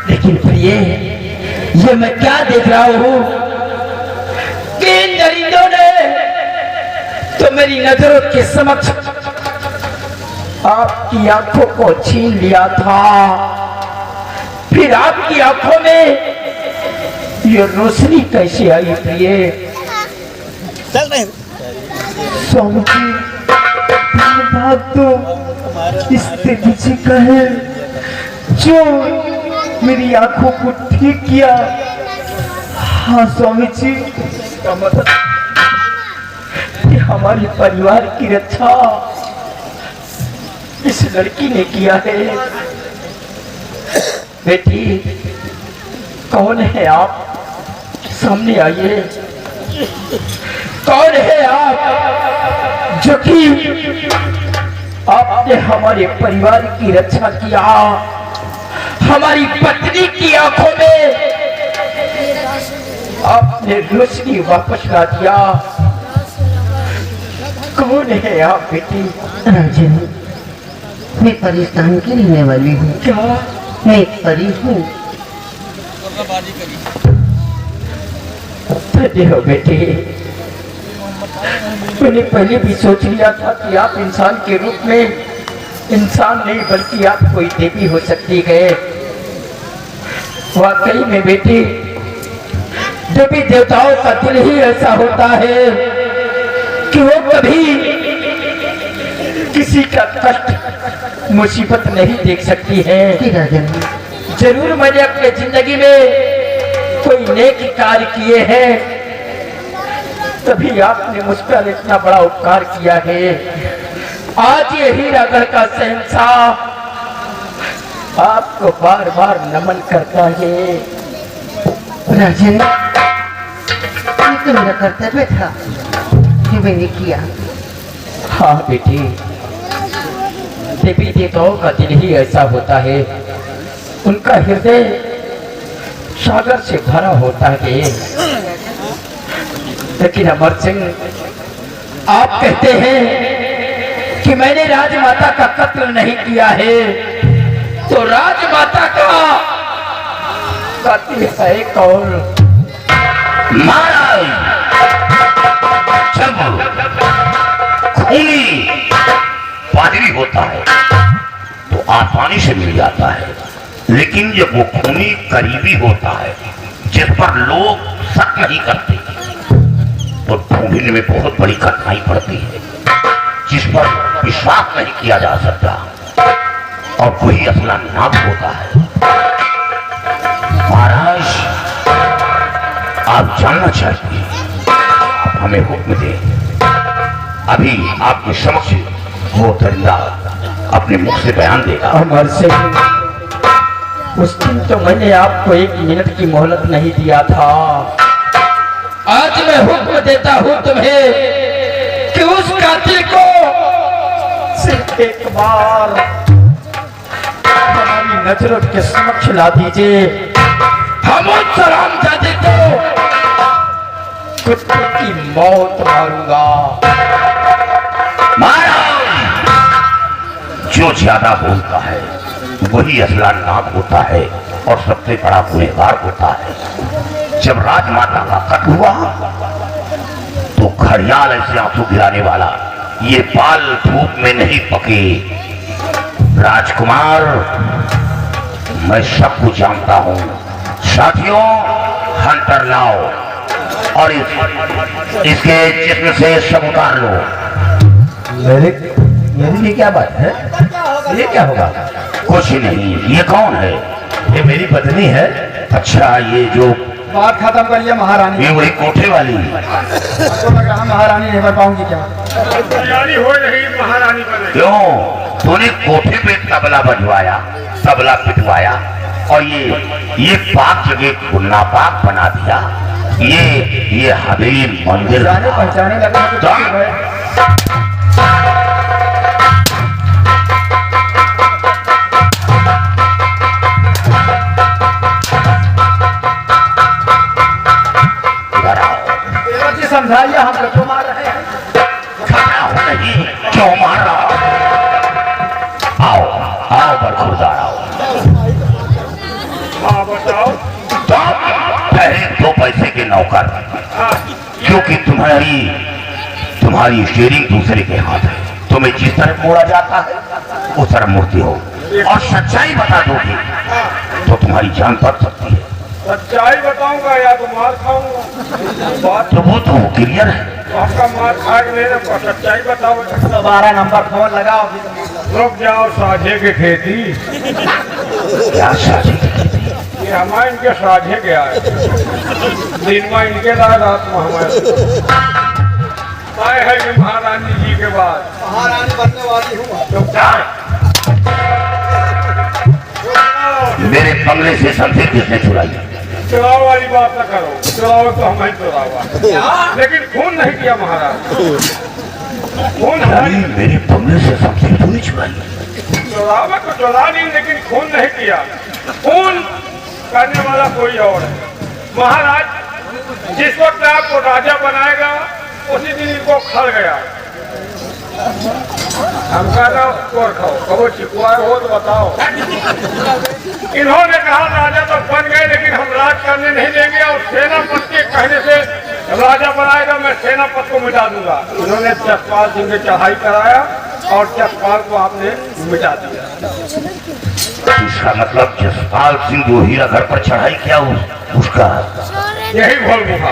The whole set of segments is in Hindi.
लेकिन प्रिय, ये मैं क्या देख रहा हूँ कि इन दरिंदों ने तो मेरी नजरों के समक्ष आपकी आंखों को छीन लिया था, फिर आपकी आंखों में ये रोशनी कैसे आई प्रिय? स्वामी जी, बात तो इस तेजी से कहे जो मेरी आंखों को ठीक किया। हाँ स्वामी जी, इसका मतलब कि हमारे परिवार की रक्षा इस लड़की ने किया है। बेटी, कौन है आप? सामने आइए। कौन है आप जो कि आपने हमारे परिवार की रक्षा किया, हमारी पत्नी की आंखों में आपने रोशनी वापस ला दिया? कौन है आप बेटी? राजन, मैं परिस्तान की रहने वाली हूँ। क्या? मैं एक परी हूँ। धन्य हो बेटी। मैंने पहले भी सोच लिया था कि आप इंसान के रूप में, इंसान नहीं बल्कि आप कोई देवी हो सकती है। वाकई में बेटी, देवी देवताओं का दिल ही ऐसा होता है कि वो कभी किसी का कष्ट, मुसीबत नहीं देख सकती है। जरूर मैंने अपने जिंदगी में कोई नेक कार्य किए हैं, तभी आपने मुझ पर इतना बड़ा उपकार किया है। आज ये हीरागढ़ का शहंशाह आपको बार बार नमन करता है। राजन, ये तो मेरा कर्तव्य था जो मैंने किया। हाँ बेटी, देवी देवताओं का दिल ही ऐसा होता है, उनका हृदय सागर से भरा होता है। लेकिन अमर सिंह, आप कहते हैं कि मैंने राजमाता का कत्ल नहीं किया है, तो राजमाता का कातिल है कौन? महाराज, जब खूनी पादरी होता है तो आसानी से मिल जाता है, लेकिन जब वो खूनी करीबी होता है जिस पर लोग शक नहीं करते तो ढूंढने में बहुत बड़ी कठिनाई पड़ती है, जिस पर विश्वास नहीं किया जा सकता, और वही असला नाम होता है। महाराज, आप जानना चाहते हैं, आप हमें हुक्म दें। अभी आपके समक्ष वो दरिंदा अपने मुख से बयान देगा। अमर सिंह, उस दिन तो मैंने आपको 1 मिनट की मोहलत नहीं दिया था। आज मैं हुक्म देता हूँ तुम्हें कि उस कातिल को सिर्फ एक बार हमारी नजरों के समक्ष ला दीजिए। हम उस हरामजादे को कुत्ते की मौत मारूंगा। महाराज, जो ज्यादा बोलता है वही असला नाग होता है और सबसे बड़ा गुनहगार होता है। जब राजमाता का कत्ल हुआ तो घड़ियाल ऐसे आंसू गिराने वाला ये बाल धूप में नहीं पके। राजकुमार, मैं सब कुछ जानता हूँ। साथियों, हंटर लाओ और इसके जिस्म से सब उतार लो। मेरे लिए क्या बात है? ये क्या होगा? कुछ नहीं। ये कौन है? ये मेरी पत्नी है। अच्छा, ये जो बात खत्म कर लिया महारानी। ये वही कोठे वाली। आपको लग रहा महारानी नहीं बन पाऊंगी क्या? तैयारी हो रही महारानी बने। क्यों? तूने कोठे पे तबला बजवाया, तबला पिटवाया और ये पाक जगह को नापाक बना दिया। ये हवेली मंदिर जाने पहचाने लगा तो समझाइए, हम लोग तो मार रहे हैं। खड़ा हो नहीं, क्यों मार रहा? नौकर, क्योंकि तुम्हारी स्टीयरिंग दूसरे के हाथ है। तुम्हें जिस तरह मोड़ा जाता है उस तरह मुड़ती हो, और सच्चाई बता दोगे तो तुम्हारी जान बच सकती है। सच्चाई बताऊंगा या तो मार खाऊंगा? बात तो वो तो क्लियर है। आपका मार खा के मेरे को सच्चाई बताओ। 12 नंबर फोन लगाओ। रुक जाओ, साझे के खेती क्या साझी? ये हमारे इनके साझे के आए, दिन में इनके लाए, रात में हमारे आए है कि महारानी जी के बाद महारानी बनने वाली हूँ। तो क्या है? मेरे बंगले से शमशीर किसने चुराई? चुनाव वाली बात न करो, चुनाव तो हमें चुनाव, लेकिन खून नहीं किया महाराज। खून हमारी मेरे बंगले से शमशीर क्यों चुराई? चुनाव तो चुरा नहीं, लेकिन खून नहीं किया। खून करने वाला कोई और है महाराज। जिस वक्त आपको राजा बनाएगा उसी दिन इनको खड़ गया। हम कहना और खाओ, कहो चिकुआ हो तो बताओ। इन्होंने कहा राजा तो बन गए, लेकिन हम राज करने नहीं देंगे, और सेनापति के कहने से राजा बनाएगा, मैं सेनापति को मिटा दूंगा। इन्होंने जसपाल सिंह से चढ़ाई कराया और जसपाल को आपने मिटा दिया। इसका मतलब जसपाल सिंह जो हीरा घर पर चढ़ाई किया उसका यही भूल गुहा।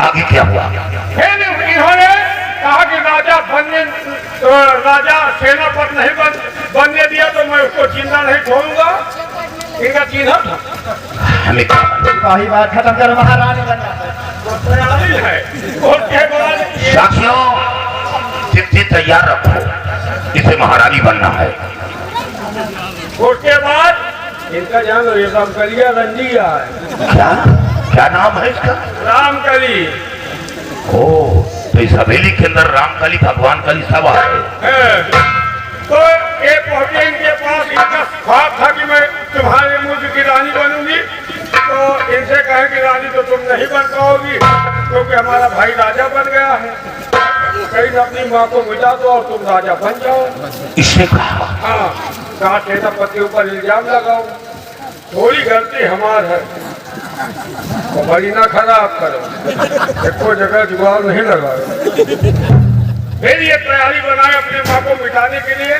आगे क्या हुआ? इन्होंने कहा कि राजा सेनापति नहीं बनने दिया तो मैं उसको जिंदा नहीं छोड़ूंगा। इनका चिन्ह था। हमें वही बात खत्म करो, महारानी बनना है। उसके बाद साथियों, चिट्ठी तैयार रखो, इसे महारानी बनना है। उसके बाद इनका जान लो, ये रामकलिया रंजिया है। क्या नाम है इसका? रामकली। ओ, तो इस हवेली के अंदर रामकली, भगवान कली सब है। तो एक पहुंचे इनके पास, इनका ख्वाब था कि मैं तुम्हारे मुल्क की रानी बनूंगी। तो इनसे कहे कि रानी तो तुम नहीं बन पाओगी, क्योंकि हमारा भाई राजा बन गया है। कहीं अपनी माँ को मिटा दो और तुम राजा बन जाओ। इसने कहा हाँ, कहा सेनापति ऊपर इल्जाम लगाओ, थोड़ी गलती हमार है, तो बड़ी ना खराब करो, एको जगह जुगाड़ नहीं लगाओ। फिर ये तैयारी बनाए अपनी माँ को मिटाने के लिए।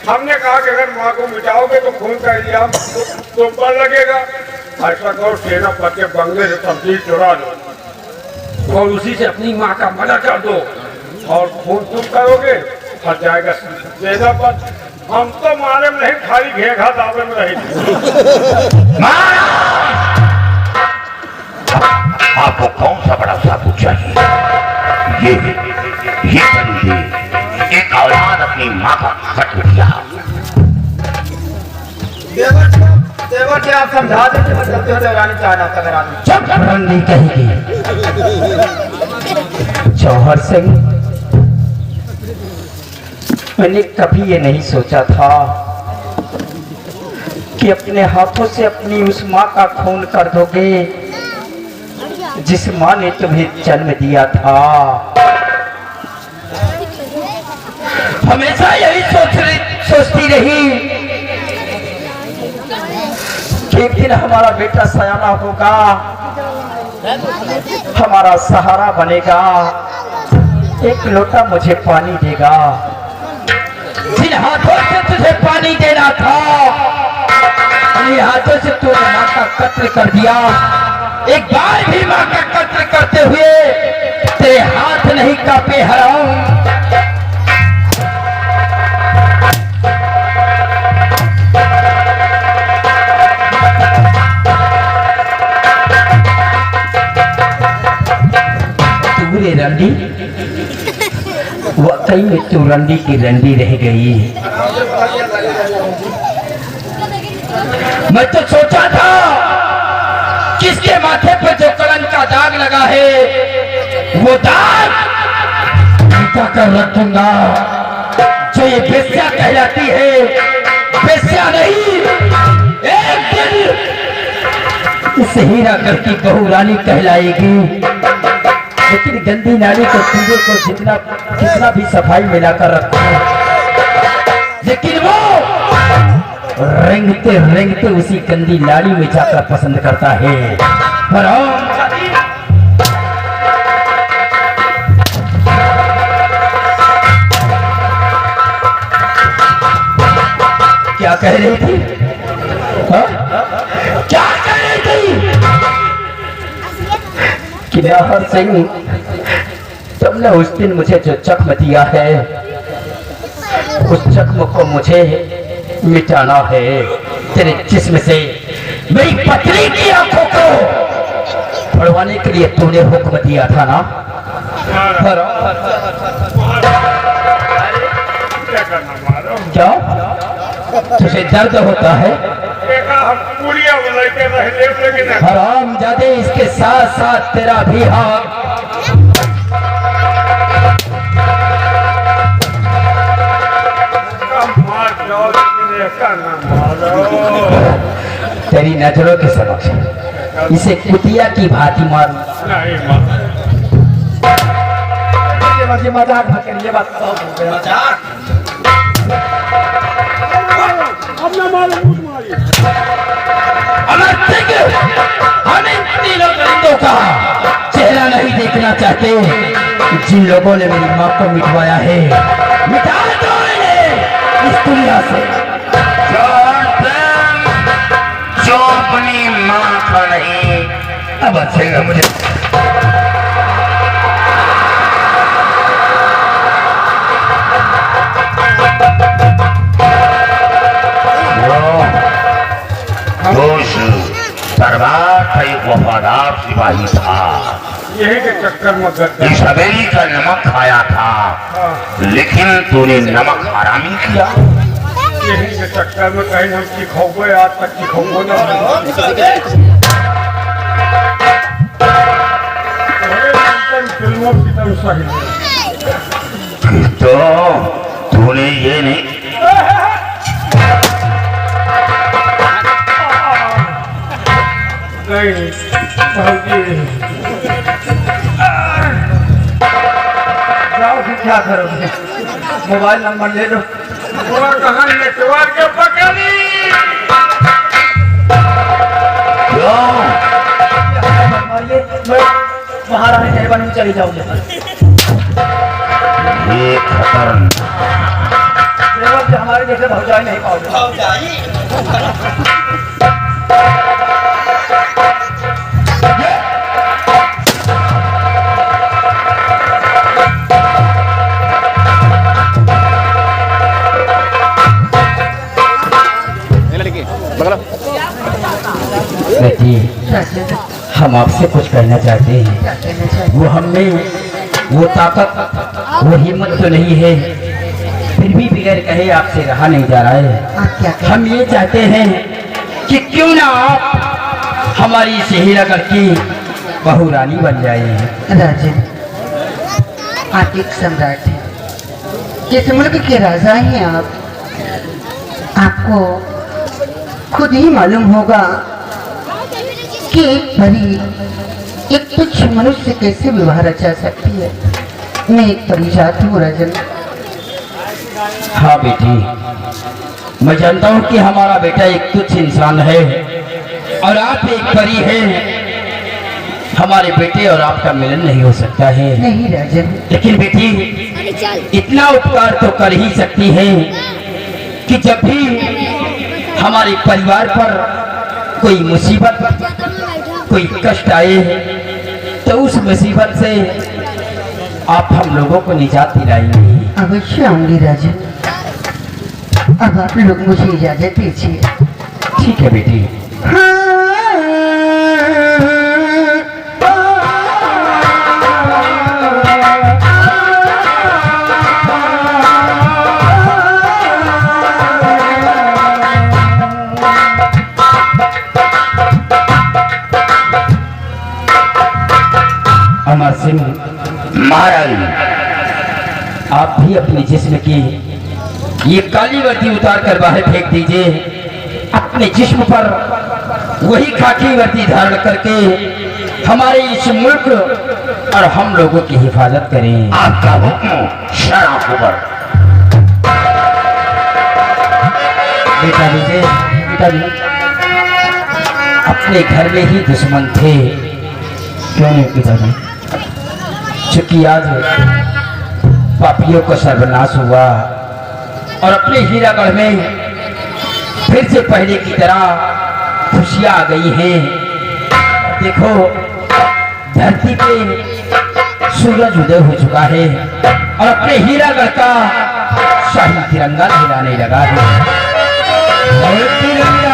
हमने कहा कि अगर माँ को मिटाओगे तो खून का इल्जाम तुम पर लगेगा। ऐसा करो, सेनापति के बंगले से तब्दील चुरा लो और उसी से अपनी माँ का मना कर दो, और खून तुम करोगे, फंस जाएगा सेनापति। हम तो मारे में नहीं, खाली घेघा दावे में रही। आपको कौन सा बड़ा साबुत चाहिए? ये बंदे एक औलाद अपनी माँ का कत्ल किया। देवर जी आप समझा देते, मैं जल्दी हो देवरानी चाहना था। रानी चुप नहीं कहेगी। जौहर सिंह, मैंने कभी ये नहीं सोचा था कि अपने हाथों से अपनी उस माँ का खून कर दोगे जिस माँ ने तुम्हें जन्म दिया था। हमेशा यही सोचती रही कि एक दिन हमारा बेटा सयाना होगा, हमारा सहारा बनेगा, एक लोटा मुझे पानी देगा। जिन हाथों से तुझे पानी देना था, उन्हीं हाथों से तूने माँ का कत्ल कर दिया। एक बार भी माँ का कत्ल करते हुए तेरे हाथ नहीं कांपे हराम। तूरे रंडी, वाकई में तू रंडी की रंडी रह गई। मैं तो सोचा था किसके माथे पर जो कलंक का दाग लगा है वो दाग मिटा कर रखूंगा। जो ये बेस्या कहलाती है, बेस्या नहीं, एक दिन इस हीरा घर की बहू रानी कहलाएगी। लेकिन गंदी नाली को चूल्हे को जितना भी सफाई मिलाकर रखो, लेकिन वो रेंगते रेंगते उसी गंदी नाली में जाकर पसंद करता है। पर कह रही थी? हाँ? क्या कह रही थी? कि नाहर सिंह, तुमने उस दिन मुझे जो जख्म दिया है, उस जख्म को मुझे मिटाना है। तेरे जिस्म से मेरी पत्नी की आंखों को पढ़वाने के लिए तूने हुक्म दिया था ना? क्या तुझे दर्द होता है? हराम जादे, इसके साथ साथ तेरा भी हक। तेरी नजरों के समक्ष इसे कुतिया की भांति मार। मजाक मत करिए, बात मजाक। अमर सिंह, हम इन तीनों परिंदों का चेहरा नहीं देखना चाहते। जिन लोगों ने मेरी माँ को मिटवाया है, मिटा दो इन्हें इस दुनिया से। जो अपनी माँ का नहीं, अब अच्छेगा मुझे। दरबार का एक वफादार सिपाही था, यही के चक्कर में इस हवेली का नमक खाया था, लेकिन तूने नमक हरामी किया। यही के चक्कर में कहीं हम चिखोगे, आज तक चिखोगे ना। फिल्मों की तरह सही तो तूने ये नहीं, नहीं जाओ फिर क्या करोगे? मोबाइल नंबर ले लो। पूरा कहानी नेटवर्क के पकड़ी। मारिए, मैं महारानी साहिबा में चली जाऊंगी। ये खतरनाक हमारे जैसे भौजाई नहीं पाओगे। बेटी, हम आपसे कुछ कहना चाहते हैं। वो हमें वो ताकत, वो हिम्मत तो नहीं है, फिर भी बगैर कहे आपसे रहा नहीं जा रहा है। हम ये चाहते हैं कि क्यों ना आप हमारी शहीरागढ़ की बहू रानी बन जाए। राजन, आप एक सम्राट हैं, जिस मुल्क के राजा हैं आप। आपको खुद ही मालूम होगा कि एक परी एक तुच्छ मनुष्य कैसे व्यवहार रचा सकती है। मैं एक परी जात हूँ राजन। हाँ बेटी, मैं जानता हूँ कि हमारा बेटा एक तुच्छ इंसान है और आप एक परी हैं। हमारे बेटे और आपका मिलन नहीं हो सकता है। नहीं राजन, लेकिन बेटी, इतना उपकार तो कर ही सकती है कि जब भी हमारे परिवार पर कोई मुसीबत, कोई कष्ट आए, तो उस मुसीबत से आप हम लोगों को निजात दिलाएंगे। अवश्य आऊंगी राजन। अब आप लोग मुझे इजाजत दीजिए। ठीक है बेटी। अमर सिंह महाराज, आप भी अपने जिस्म की ये काली वर्दी उतार कर बाहर फेंक दीजिए। अपने जिस्म पर वही खाकी वर्दी धारण करके हमारे इस मुल्क और हम लोगों की हिफाजत करें। आपका हुक्म शराब ऊपर। बेटा विजय, बेटा जी, अपने घर में ही दुश्मन थे, क्यों नहीं पिताजी? चूंकि आज पापियों को सर्वनाश हुआ और अपने हीरागढ़ में फिर से पहले की तरह खुशियां आ गई हैं। देखो धरती पे सूरज उदय हो चुका है और अपने हीरागढ़ का शाही तिरंगा लहराने लगा है। तिरंगा